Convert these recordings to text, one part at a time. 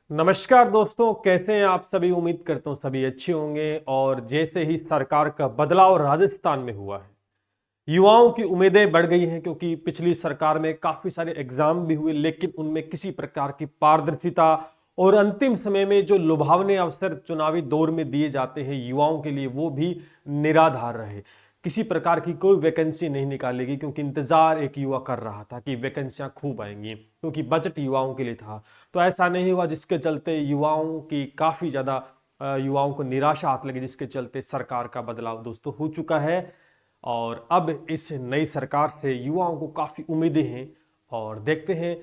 नमस्कार दोस्तों, कैसे हैं आप सभी। उम्मीद करता हूं सभी अच्छे होंगे। और जैसे ही सरकार का बदलाव राजस्थान में हुआ है, युवाओं की उम्मीदें बढ़ गई हैं, क्योंकि पिछली सरकार में काफी सारे एग्जाम भी हुए लेकिन उनमें किसी प्रकार की पारदर्शिता और अंतिम समय में जो लुभावने अवसर चुनावी दौर में दिए जाते हैं युवाओं के लिए, वो भी निराधार रहे। किसी प्रकार की कोई वैकेंसी नहीं निकालेगी, क्योंकि इंतजार एक युवा कर रहा था कि वैकेंसियां खूब आएंगी, क्योंकि बजट युवाओं के लिए था। तो ऐसा नहीं हुआ, जिसके चलते युवाओं की काफी ज्यादा युवाओं को निराशा हाथ लगी, जिसके चलते सरकार का बदलाव दोस्तों हो चुका है। और अब इस नई सरकार से युवाओं को काफी उम्मीदें हैं। और देखते हैं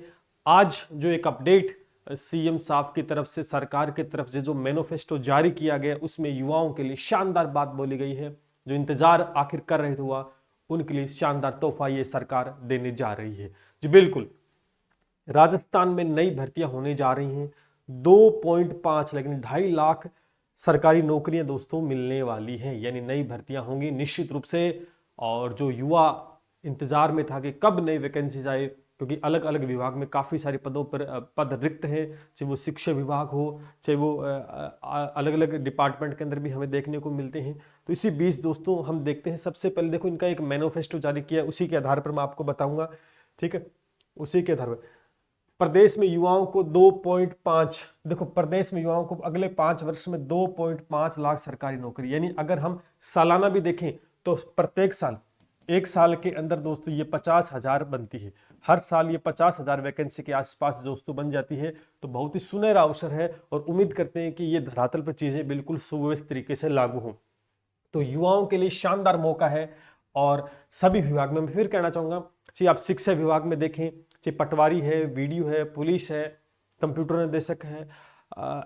आज जो एक अपडेट सीएम साहब की तरफ से, सरकार की तरफ से जो मैनिफेस्टो जारी किया गया, उसमें युवाओं के लिए शानदार बात बोली गई है। जो इंतजार आखिर कर रहे थे हुआ, उनके लिए शानदार तोहफा ये सरकार देने जा रही है। जी बिल्कुल, राजस्थान में नई भर्तियां होने जा रही हैं। 2.5 लेकिन 2.5 लाख सरकारी नौकरियां दोस्तों मिलने वाली हैं, यानी नई भर्तियां होंगी निश्चित रूप से। और जो युवा इंतजार में था कि कब नई वैकेंसीज आए, क्योंकि अलग अलग विभाग में काफ़ी सारे पदों पर पद रिक्त हैं, चाहे वो शिक्षा विभाग हो, चाहे वो अलग अलग डिपार्टमेंट के अंदर भी हमें देखने को मिलते हैं। तो इसी बीच दोस्तों हम देखते हैं, सबसे पहले देखो इनका एक मैनिफेस्टो जारी किया, उसी के आधार पर मैं आपको बताऊंगा। ठीक है, उसी के आधार पर प्रदेश में युवाओं को 2.5, देखो प्रदेश में युवाओं को अगले 5 वर्ष में 2.5 लाख सरकारी नौकरी, यानी अगर हम सालाना भी देखें तो प्रत्येक साल, एक साल के अंदर दोस्तों ये 50,000 बनती है। हर साल ये 50,000 वैकेंसी के आसपास दोस्तों बन जाती है। तो बहुत ही सुनहरा अवसर है और उम्मीद करते हैं कि ये धरातल पर चीजें बिल्कुल सुव्यवस्थित तरीके से लागू हों। तो युवाओं के लिए शानदार मौका है। और सभी विभाग में मैं फिर कहना चाहूंगा, चाहे आप शिक्षा विभाग में देखें, चाहे पटवारी है, वीडियो है, पुलिस है, कंप्यूटर निर्देशक है,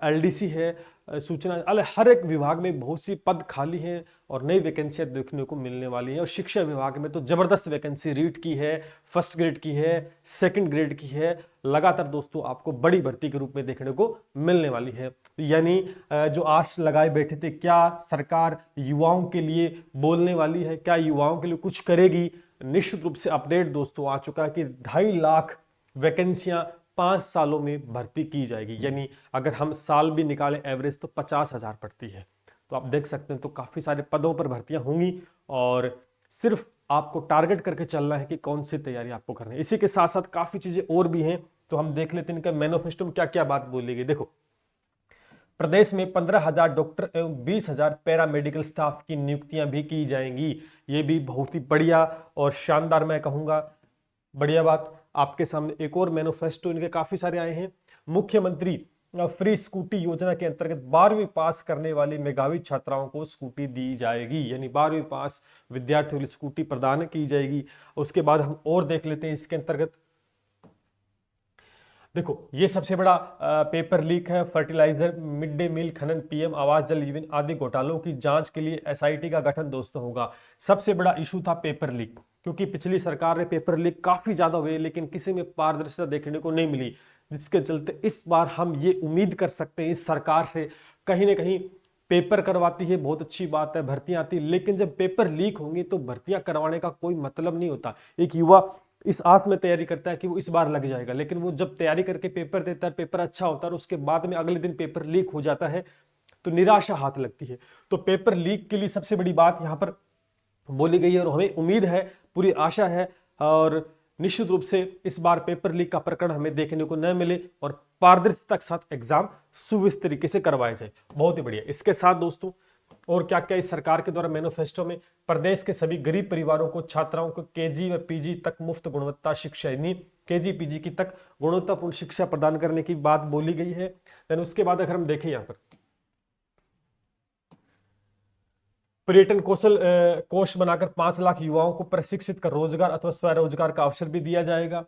एलडीसी है, सूचना, अलग हर एक विभाग में बहुत सी पद खाली हैं और नई वैकेंसियां देखने को मिलने वाली हैं। और शिक्षा विभाग में तो जबरदस्त वैकेंसी रीट की है, फर्स्ट ग्रेड की है, सेकंड ग्रेड की है, लगातार दोस्तों आपको बड़ी भर्ती के रूप में देखने को मिलने वाली है। यानी जो आस लगाए बैठे थे, क्या सरकार युवाओं के लिए बोलने वाली है, क्या युवाओं के लिए कुछ करेगी, निश्चित रूप से अपडेट दोस्तों आ चुका है कि 2.5 लाख वैकेंसियां 5 सालों में भर्ती की जाएगी। यानी अगर हम साल भी निकालें एवरेज तो 50,000 पड़ती है। तो आप देख सकते हैं, तो काफी सारे पदों पर भर्तियां होंगी और सिर्फ आपको टारगेट करके चलना है कि कौन सी तैयारी आपको करनी है। इसी के साथ साथ काफी चीजें और भी हैं, तो हम देख लेते हैं इनका मैनिफेस्टो में क्या क्या बात बोली गई। देखो, प्रदेश में 15,000 डॉक्टर एवं 20,000 पैरामेडिकल स्टाफ की नियुक्तियां भी की जाएंगी। ये भी बहुत ही बढ़िया और शानदार मैं कहूंगा बढ़िया बात। आपके सामने एक और मैनिफेस्टो इनके काफी सारे आए हैं। मुख्यमंत्री फ्री स्कूटी योजना के अंतर्गत 12वीं पास करने वाली मेधावी छात्राओं को स्कूटी दी जाएगी, यानी 12वीं पास विद्यार्थियों को स्कूटी प्रदान की जाएगी। उसके बाद हम और देख लेते हैं इसके अंतर्गत। देखो, ये सबसे बड़ा पेपर लीक है। फर्टिलाइजर, मिड डे मील खनन, पीएम आवास जल जीवन आदि घोटालों की जांच के लिए एसआईटी का गठन दोस्तों होगा। सबसे बड़ा इशू था पेपर लीक, क्योंकि पिछली सरकार ने पेपर लीक काफी ज्यादा हुए लेकिन किसी में पारदर्शिता देखने को नहीं मिली, जिसके चलते इस बार हम ये उम्मीद कर सकते हैं इस सरकार से, कहीं ना कहीं पेपर करवाती है, बहुत अच्छी बात है, भर्तियां आती है, लेकिन जब पेपर लीक होंगी तो भर्तियां करवाने का कोई मतलब नहीं होता। एक युवा इस आस में तैयारी करता है कि वो इस बार लग जाएगा, लेकिन वो जब तैयारी करके पेपर देता है, पेपर अच्छा होता है और उसके बाद में अगले दिन पेपर लीक हो जाता है, तो निराशा हाथ लगती है। तो पेपर लीक के लिए सबसे बड़ी बात यहां पर बोली गई है और हमें उम्मीद है, पूरी आशा है, और निश्चित रूप से इस बार पेपर लीक का प्रकरण हमें देखने को न मिले और पारदर्शिता के साथ एग्जाम सुव्यवस्थित तरीके से करवाए जाए। बहुत ही बढ़िया। इसके साथ दोस्तों और क्या क्या इस सरकार के द्वारा मैनिफेस्टो में, प्रदेश के सभी गरीब परिवारों को, छात्राओं को केजी व पीजी तक मुफ्त गुणवत्ता शिक्षा, यानी केजी पीजी की तक गुणवत्तापूर्ण शिक्षा प्रदान करने की बात बोली गई है। देन उसके बाद अगर हम देखें यहाँ पर पर्यटन कौशल कोष बनाकर 5 लाख युवाओं को प्रशिक्षित कर रोजगार अथवा स्वरोजगार का अवसर भी दिया जाएगा।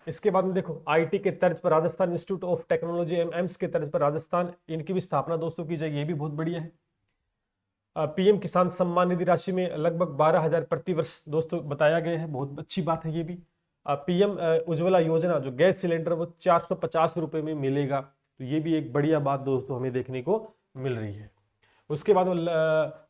इसके बाद में देखो, आईटी के तर्ज पर Rajasthan institute of technology AIIMS के तर्ज पर राजस्थान, इनकी भी स्थापना दोस्तों की जाएगी, ये भी बहुत बढ़िया है। पीएम किसान सम्मान निधि राशि में लगभग 12,000 प्रति वर्ष दोस्तों बताया गया है, बहुत अच्छी बात है ये भी। पीएम उज्ज्वला योजना, जो गैस सिलेंडर वो 450 रुपए में मिलेगा, तो ये भी एक बढ़िया बात दोस्तों हमें देखने को मिल रही है। उसके बाद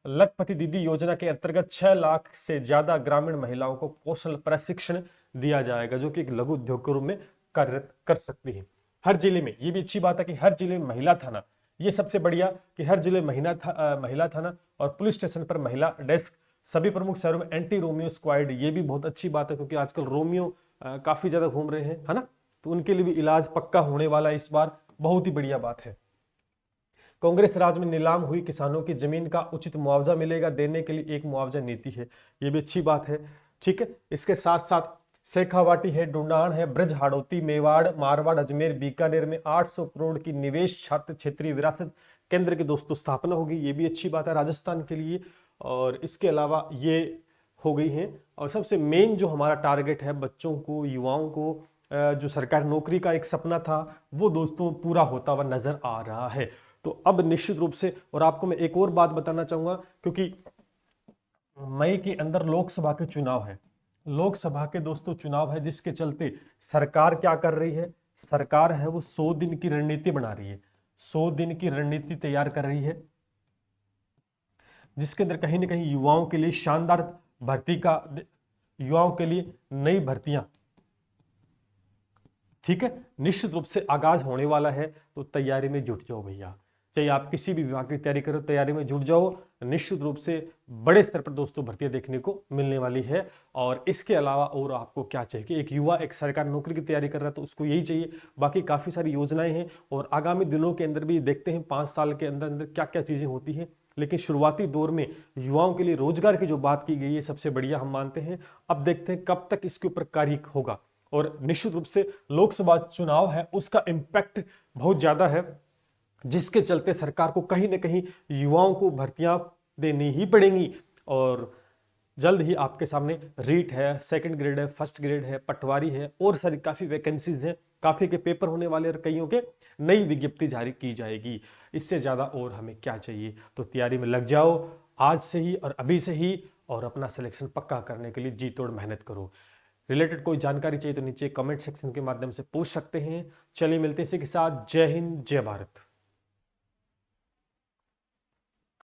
लखपति दीदी योजना के अंतर्गत 6 लाख से ज्यादा ग्रामीण महिलाओं को कौशल प्रशिक्षण दिया जाएगा, जो कि एक लघु उद्योग के रूप में कार्य कर सकती है। हर जिले में, ये भी अच्छी बात है कि हर जिले में महिला थाना, ये सबसे बढ़िया कि हर जिले में महिला थाना और पुलिस स्टेशन पर महिला डेस्क। सभी प्रमुख शहरों में एंटी रोमियो स्क्वाड, ये भी बहुत अच्छी बात है क्योंकि आजकल रोमियो काफी ज्यादा घूम रहे हैं, है ना, तो उनके लिए भी इलाज पक्का होने वाला है इस बार, बहुत ही बढ़िया बात है। कांग्रेस राज में नीलाम हुई किसानों की जमीन का उचित मुआवजा मिलेगा, देने के लिए एक मुआवजा नीति है, ये भी अच्छी बात है। ठीक है, इसके साथ साथ शेखावाटी है, डुंडान है, ब्रज हाड़ौती, मेवाड़, मारवाड़, अजमेर, बीकानेर में 800 करोड़ की निवेश छात्र क्षेत्रीय विरासत केंद्र की दोस्तों स्थापना होगी, ये भी अच्छी बात है राजस्थान के लिए। और इसके अलावा ये हो गई है, और सबसे मेन जो हमारा टारगेट है बच्चों को, युवाओं को, जो सरकारी नौकरी का एक सपना था वो दोस्तों पूरा होता हुआ नजर आ रहा है। तो अब निश्चित रूप से, और आपको मैं एक और बात बताना चाहूंगा, क्योंकि मई के अंदर लोकसभा के चुनाव है, लोकसभा के दोस्तों चुनाव है, जिसके चलते सरकार क्या कर रही है, सरकार है वो 100 दिन की रणनीति बना रही है, 100 दिन की रणनीति तैयार कर रही है, जिसके अंदर कहीं ना कहीं युवाओं के लिए शानदार भर्ती का, युवाओं के लिए नई भर्तियां, ठीक है, निश्चित रूप से आगाज होने वाला है। तो तैयारी में जुट जाओ भैया, चाहे आप किसी भी विभाग की तैयारी करो, तैयारी में जुट जाओ, निश्चित रूप से बड़े स्तर पर दोस्तों भर्तियां देखने को मिलने वाली है। और इसके अलावा और आपको क्या चाहिए कि एक युवा एक सरकारी नौकरी की तैयारी कर रहा है तो उसको यही चाहिए, बाकी काफी सारी योजनाएं हैं और आगामी दिनों के अंदर भी देखते हैं 5 साल के अंदर अंदर क्या क्या चीजें होती हैं। लेकिन शुरुआती दौर में युवाओं के लिए रोजगार की जो बात की गई है सबसे बढ़िया हम मानते हैं। अब देखते हैं कब तक इसके ऊपर कार्य होगा, और निश्चित रूप से लोकसभा चुनाव है उसका इंपैक्ट बहुत ज्यादा है, जिसके चलते सरकार को कहीं ना कहीं युवाओं को भर्तियां देनी ही पड़ेंगी। और जल्द ही आपके सामने रीट है, सेकंड ग्रेड है, फर्स्ट ग्रेड है, पटवारी है, और सारी काफी वैकेंसीज हैं, काफी के पेपर होने वाले और कईयों के नई विज्ञप्ति जारी की जाएगी। इससे ज्यादा और हमें क्या चाहिए, तो तैयारी में लग जाओ आज से ही और अभी से ही, और अपना सिलेक्शन पक्का करने के लिए जी तोड़ मेहनत करो। रिलेटेड कोई जानकारी चाहिए तो नीचे कमेंट सेक्शन के माध्यम से पूछ सकते हैं। चलिए मिलते हैं इसी के साथ, जय हिंद जय भारत।